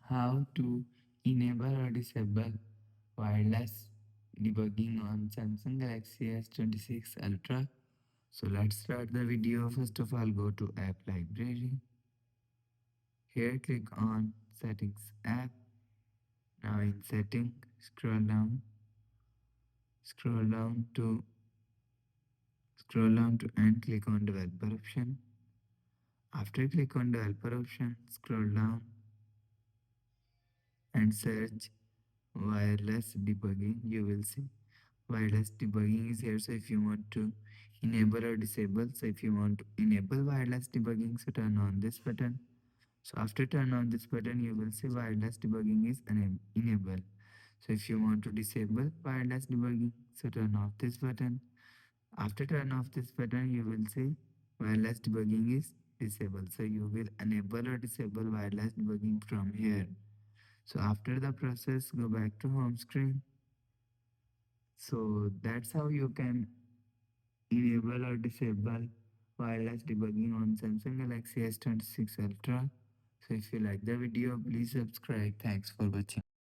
how to enable or disable wireless debugging on Samsung Galaxy S26 Ultra. So let's start the video. First of all, go to App Library. Here click on Settings app. Now in Setting, scroll down to and click on Developer option. After click on Developer option, scroll down and search wireless debugging. You will see wireless debugging is here. So if you want to enable or disable, so if you want to enable wireless debugging, so turn on this button. So after turn on this button, you will see wireless debugging is enabled. So if you want to disable wireless debugging, so turn off this button. After turn off this button, you will see wireless debugging is disabled. So you will enable or disable wireless debugging from here. So after the process, go back to home screen. So that's how you can enable or disable wireless debugging on Samsung Galaxy S26 Ultra. So if you like the video, please subscribe. Thanks for watching.